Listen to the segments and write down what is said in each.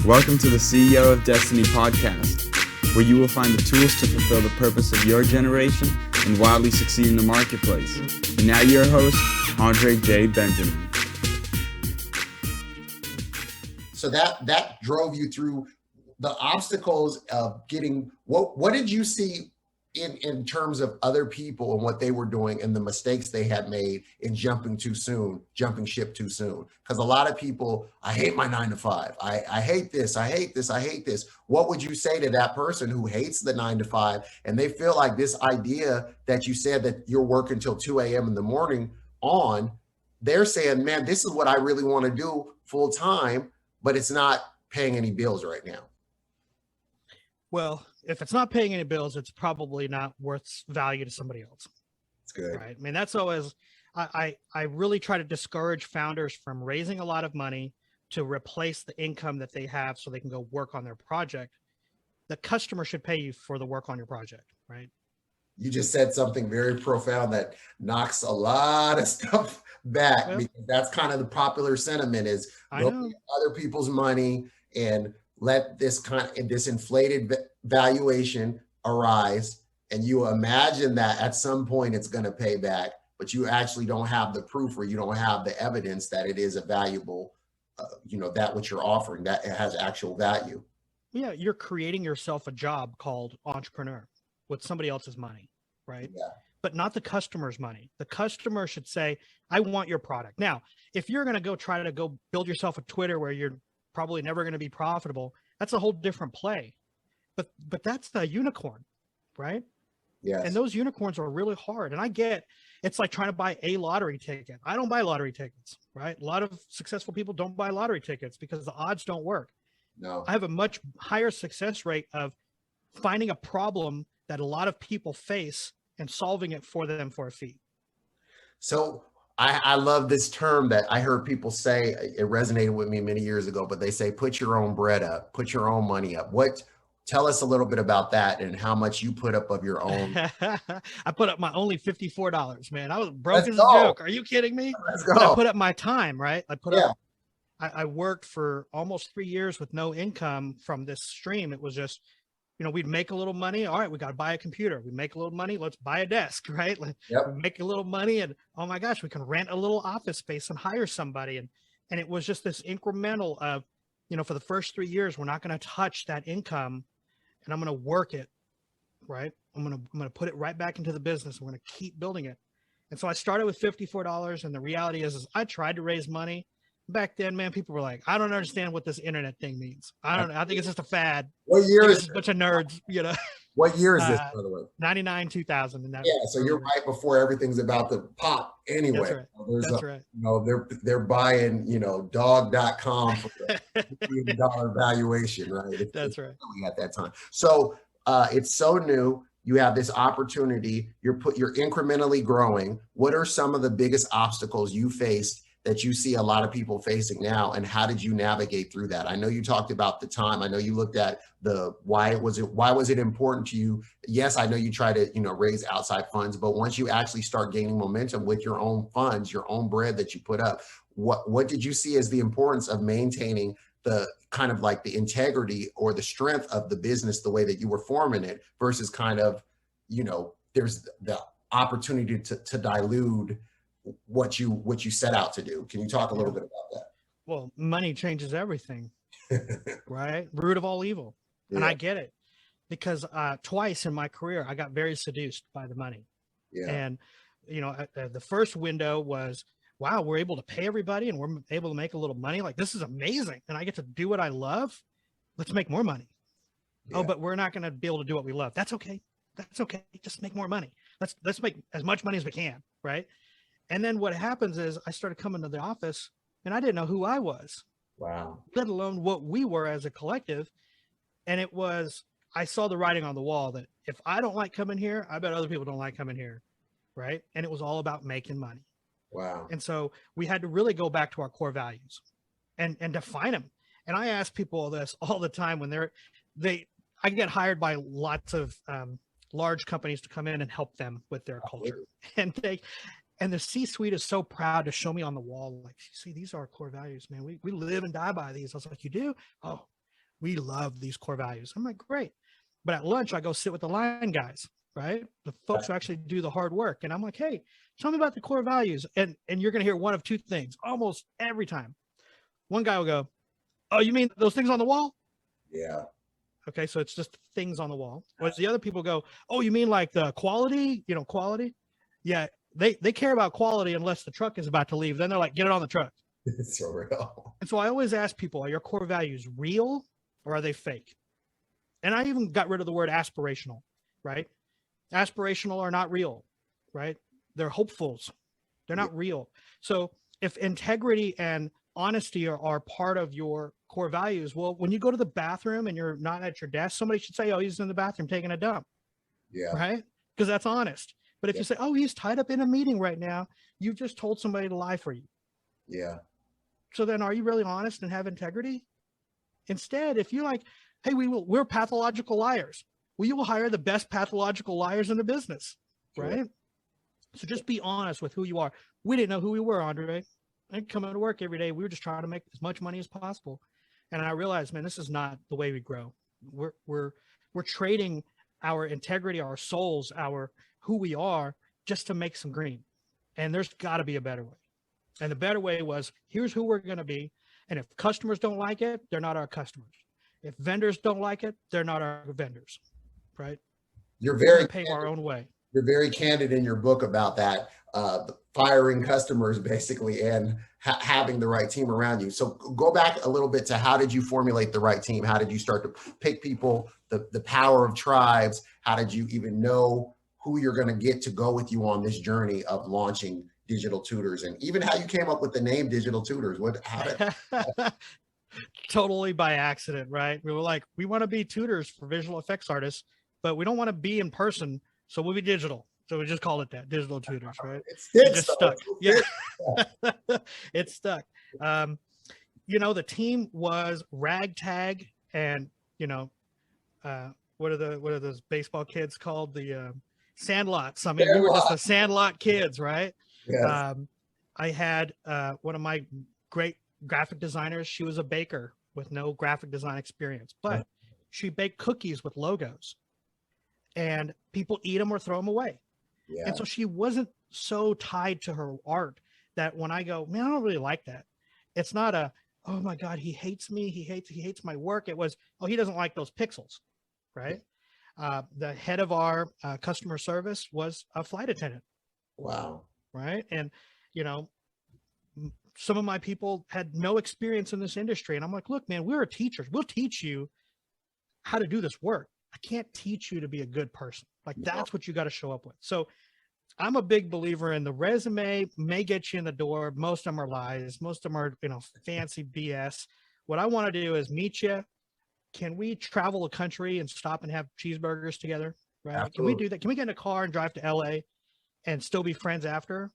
Welcome to the CEO of Destiny podcast, where you will find the tools to fulfill the purpose of your generation and wildly succeed in the marketplace. And now your host, Andre J. Benjamin. So that drove you through the obstacles of getting, what did you see in terms of other people and what they were doing and the mistakes they had made in jumping ship too soon? Because a lot of people, I hate my 9 to 5. I hate this. I hate this. I hate this. What would you say to that person who hates the 9 to 5 and they feel like this idea that you said that you're working till 2 a.m. in the morning they're saying, man, this is what I really want to do full time, but it's not paying any bills right now? Well, if it's not paying any bills, it's probably not worth value to somebody else. That's good. Right. I mean, that's always, I really try to discourage founders from raising a lot of money to replace the income that they have so they can go work on their project. The customer should pay you for the work on your project, right? You just said something very profound that knocks a lot of stuff back, because that's kind of the popular sentiment is go other people's money and let this inflated valuation arise, and you imagine that at some point it's going to pay back, but you actually don't have the proof or you don't have the evidence that it is a valuable, that what you're offering, that it has actual value. Yeah, you're creating yourself a job called entrepreneur with somebody else's money, right? Yeah. But not the customer's money. The customer should say, I want your product. Now, if you're going to try to build yourself a Twitter where you're probably never going to be profitable, that's a whole different play. But that's the unicorn, right? Yes. And those unicorns are really hard. And I get, it's like trying to buy a lottery ticket. I don't buy lottery tickets, right? A lot of successful people don't buy lottery tickets because the odds don't work. No. I have a much higher success rate of finding a problem that a lot of people face and solving it for them for a fee. So I love this term that I heard people say. It resonated with me many years ago, but they say, put your own bread up, put your own money up. Tell us a little bit about that and how much you put up of your own. I put up my only $54, man. I was broke as a joke. Are you kidding me? Let's go. But I put up my time, right? I worked for almost 3 years with no income from this stream. It was just, we'd make a little money. All right, we got to buy a computer. We make a little money. Let's buy a desk, right? Yep. We make a little money and, oh my gosh, we can rent a little office space and hire somebody. And it was just this incremental of, for the first 3 years, we're not going to touch that income and I'm going to work it, right? I'm going to put it right back into the business. We're going to keep building it. And so I started with $54. And the reality is I tried to raise money. Back then, man, people were like, I don't understand what this internet thing means. I think it's just a fad. What year is it? A bunch of nerds, What year is this, by the way? 99, 2000. So you're right before everything's about to pop anyway. That's right. They're buying, dog.com for the $1 million valuation, right? That's right. At that time. So it's so new. You have this opportunity. You're incrementally growing. What are some of the biggest obstacles you faced that you see a lot of people facing now, and how did you navigate through that? I know you talked about the time. I know you looked at why was it important to you? Yes, I know you try to, raise outside funds, but once you actually start gaining momentum with your own funds, your own bread that you put up, what did you see as the importance of maintaining the kind of like the integrity or the strength of the business, the way that you were forming it versus kind of, there's the opportunity to dilute what you set out to do? Can you talk a little bit about that? Well, money changes everything, right? Root of all evil. Yeah. And I get it because twice in my career, I got very seduced by the money. Yeah. And, the first window was, wow, we're able to pay everybody and we're able to make a little money. Like, this is amazing. And I get to do what I love. Let's make more money. Yeah. Oh, but we're not going to be able to do what we love. That's okay. That's okay. Just make more money. Let's make as much money as we can. Right. And then what happens is I started coming to the office and I didn't know who I was. Wow. Let alone what we were as a collective. And I saw the writing on the wall that if I don't like coming here, I bet other people don't like coming here. Right. And it was all about making money. Wow. And so we had to really go back to our core values and define them. And I ask people this all the time when I get hired by lots of large companies to come in and help them with their culture. And the C-suite is so proud to show me on the wall, like, see, these are our core values, man. We live and die by these. I was like, you do? Oh, we love these core values. I'm like, great. But at lunch, I go sit with the line guys, right? The folks who actually do the hard work. And I'm like, hey, tell me about the core values. And you're going to hear one of two things almost every time. One guy will go, oh, you mean those things on the wall? Yeah. Okay, so it's just things on the wall. Whereas the other people go, oh, you mean like the quality, quality? Yeah, they care about quality unless the truck is about to leave. Then they're like, get it on the truck. It's so real. And so I always ask people, are your core values real or are they fake? And I even got rid of the word aspirational, right? Aspirational are not real, right? They're hopefuls. They're not real. So if integrity and honesty are part of your core values, well, when you go to the bathroom and you're not at your desk, somebody should say, oh, he's in the bathroom taking a dump. Yeah. Right? Because that's honest. But if you say, oh, he's tied up in a meeting right now, you've just told somebody to lie for you. Yeah. So then are you really honest and have integrity? Instead, if you're like, hey, we're pathological liars, well, you will hire the best pathological liars in the business, right? Sure. So just be honest with who you are. We didn't know who we were, Andre. I come into work every day. We were just trying to make as much money as possible. And I realized, man, this is not the way we grow. We're trading our integrity, our souls, our who we are just to make some green. And there's got to be a better way. And the better way was, here's who we're going to be. And if customers don't like it, they're not our customers. If vendors don't like it, they're not our vendors, right? You're very pave our own way. You're very candid in your book about that, firing customers basically, and having the right team around you. So go back a little bit to how did you formulate the right team? How did you start to pick people, the power of tribes? How did you even know who you're going to get to go with you on this journey of launching Digital Tutors, and even how you came up with the name Digital Tutors? Totally by accident, right? We were like, we want to be tutors for visual effects artists, but we don't want to be in person, so we'll be digital. So we just called it that, Digital Tutors, right? It just stuck. Yeah, it stuck. The team was ragtag, and what are those baseball kids called? The Sandlots. I mean, we were just the Sandlot kids, right? Yes. I had one of my great graphic designers. She was a baker with no graphic design experience, but she baked cookies with logos, and people eat them or throw them away. Yeah. And so she wasn't so tied to her art that when I go, man, I don't really like that. It's not a, oh my God, he hates me. He hates my work. It was, oh, he doesn't like those pixels, right? The head of our customer service was a flight attendant. Wow. Right. And, some of my people had no experience in this industry. And I'm like, look, man, we're teachers. We'll teach you how to do this work. I can't teach you to be a good person. Like, that's what you got to show up with. So I'm a big believer in the resume may get you in the door. Most of them are lies. Most of them are, fancy BS. What I want to do is meet you. Can we travel a country and stop and have cheeseburgers together? Right? Absolutely. Can we do that? Can we get in a car and drive to LA and still be friends after?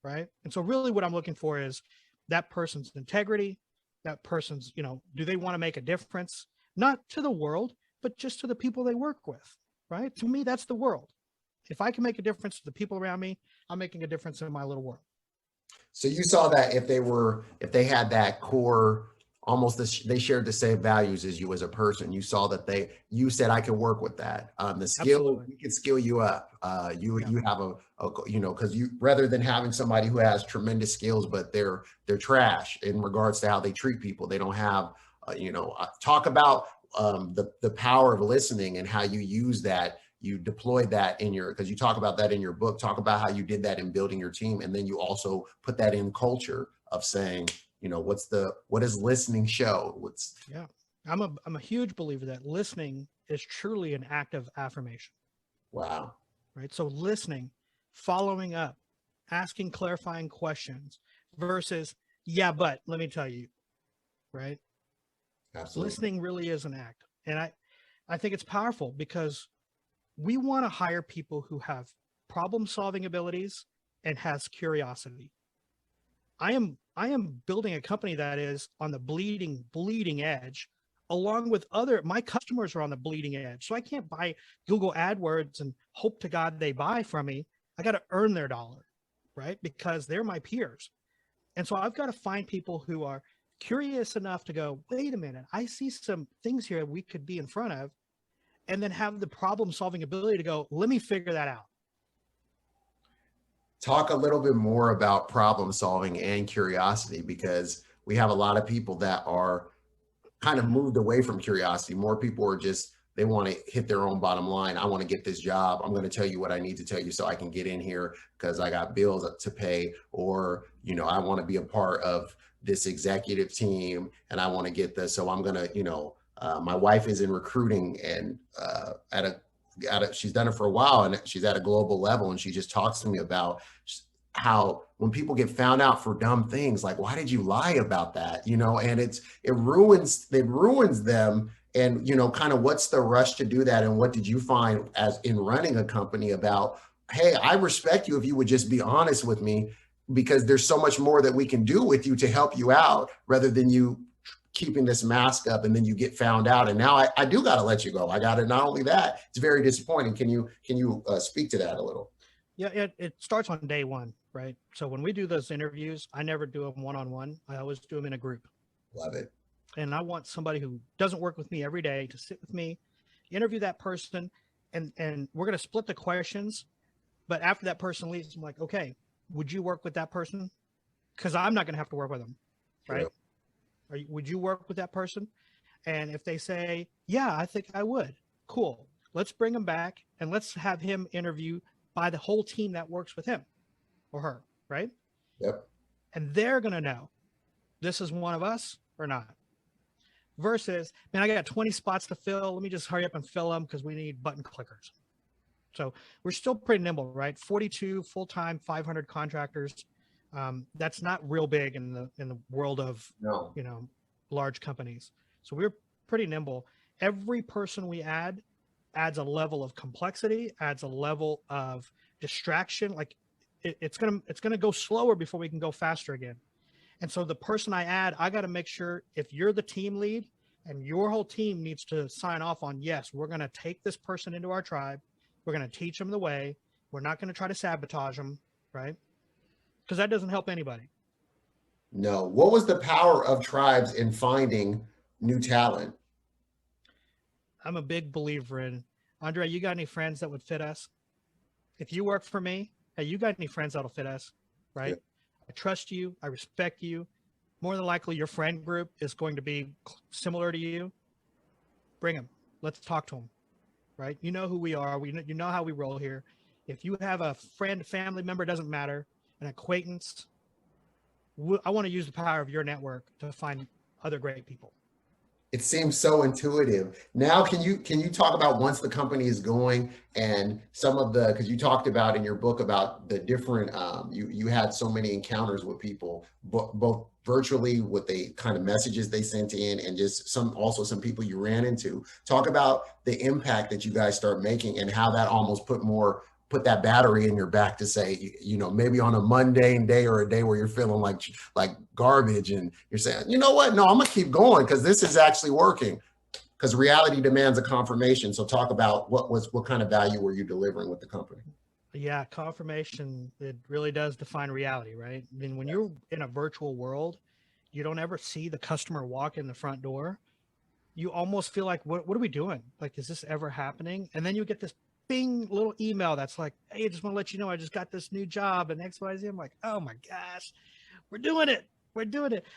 Right. And so really what I'm looking for is that person's integrity, that person's, do they want to make a difference? Not to the world, but just to the people they work with. Right. To me, that's the world. If I can make a difference to the people around me, I'm making a difference in my little world. So you saw that if they had that core, they shared the same values as you as a person, you saw that you said, I can work with that. The skill, absolutely. We can skill you up. You have because you, rather than having somebody who has tremendous skills, but they're trash in regards to how they treat people. They don't have, talk about the power of listening and how you use that. You deployed that because you talk about that in your book, talk about how you did that in building your team. And then you also put that in culture of saying, what does listening show? I'm a huge believer that listening is truly an act of affirmation. Wow. Right. So listening, following up, asking clarifying questions versus, yeah, but let me tell you, right? Absolutely. Listening really is an act. And I think it's powerful because we want to hire people who have problem solving abilities and has curiosity. I am building a company that is on the bleeding edge, along with my customers are on the bleeding edge. So I can't buy Google AdWords and hope to God they buy from me. I got to earn their dollar, right? Because they're my peers. And so I've got to find people who are curious enough to go, wait a minute, I see some things here we could be in front of, and then have the problem solving ability to go, let me figure that out. Talk a little bit more about problem solving and curiosity, because we have a lot of people that are kind of moved away from curiosity. More people are just, they want to hit their own bottom line. I want to get this job. I'm going to tell you what I need to tell you so I can get in here because I got bills to pay, or, you know, I want to be a part of this executive team and I want to get this. So I'm going to, you know, my wife is in recruiting and she's done it for a while and she's at a global level. And she just talks to me about how when people get found out for dumb things, like, why did you lie about that? You know, and it ruins them. And, you know, kind of what's the rush to do that? And what did you find as in running a company about, hey, I respect you if you would just be honest with me, because there's so much more that we can do with you to help you out rather than you keeping this mask up and then you get found out. And now I do got to let you go. I got to, not only that, it's very disappointing. Can you speak to that a little? Yeah, it starts on day one, right? So when we do those interviews, I never do them one-on-one. I always do them in a group. Love it. And I want somebody who doesn't work with me every day to sit with me, interview that person, and we're going to split the questions. But after that person leaves, I'm like, okay, would you work with that person? Because I'm not going to have to work with them, right? Sure. Would you work with that person? And if they say, yeah, I think I would, cool. Let's bring him back and let's have him interview by the whole team that works with him or her, right? Yep. And they're going to know this is one of us or not. Versus, man, I got 20 spots to fill. Let me just hurry up and fill them because we need button clickers. So we're still pretty nimble, right? 42 full-time, 500 contractors. That's not real big in the world of, you know, large companies. So we're pretty nimble. Every person we add adds a level of complexity, adds a level of distraction. Like it's gonna go slower before we can go faster again. And so the person I add, I got to make sure if you're the team lead and your whole team needs to sign off on, yes, we're going to take this person into our tribe. We're going to teach them the way. We're not going to try to sabotage them, right? Because that doesn't help anybody. No. What was the power of tribes in finding new talent? I'm a big believer in, Andre, you got any friends that would fit us? If you work for me, hey, you got any friends that'll fit us, right? Yeah. I trust you. I respect you. More than likely, your friend group is going to be similar to you. Bring them. Let's talk to them, right? You know who we are. You know how we roll here. If you have a friend, family member, doesn't matter, an acquaintance, I want to use the power of your network to find other great people. It seems so intuitive. Now, can you talk about once the company is going and some of the, because you talked about in your book about the different, you had so many encounters with people, both virtually with the kind of messages they sent in and just some people you ran into. Talk about the impact that you guys start making and how that almost put that battery in your back to say, you know, maybe on a mundane day or a day where you're feeling like garbage and you're saying, you know what, no, I'm gonna keep going because this is actually working, because reality demands a confirmation. So talk about what kind of value were you delivering with the company? Yeah, confirmation, it really does define reality, right? I mean, when you're in a virtual world, you don't ever see the customer walk in the front door. You almost feel like, what are we doing? Like, is this ever happening? And then you get this bing little email that's like, hey, I just want to let you know I just got this new job and XYZ. I'm like, oh my gosh, we're doing it.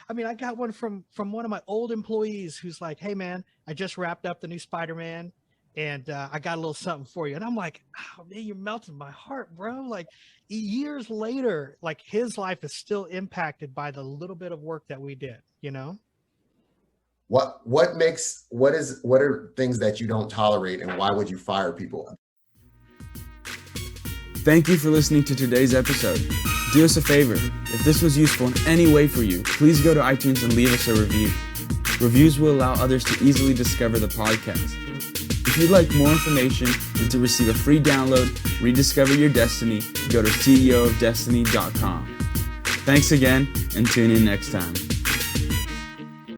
I mean, I got one from one of my old employees who's like, hey man, I just wrapped up the new Spider-Man and I got a little something for you. And I'm like, oh man, you're melting my heart, bro. like years later, like his life is still impacted by the little bit of work that we did, you know? What are things that you don't tolerate and why would you fire people? Thank you for listening to today's episode. Do us a favor. If this was useful in any way for you, please go to iTunes and leave us a review. Reviews will allow others to easily discover the podcast. If you'd like more information and to receive a free download, rediscover your destiny, go to ceoofdestiny.com. Thanks again and tune in next time.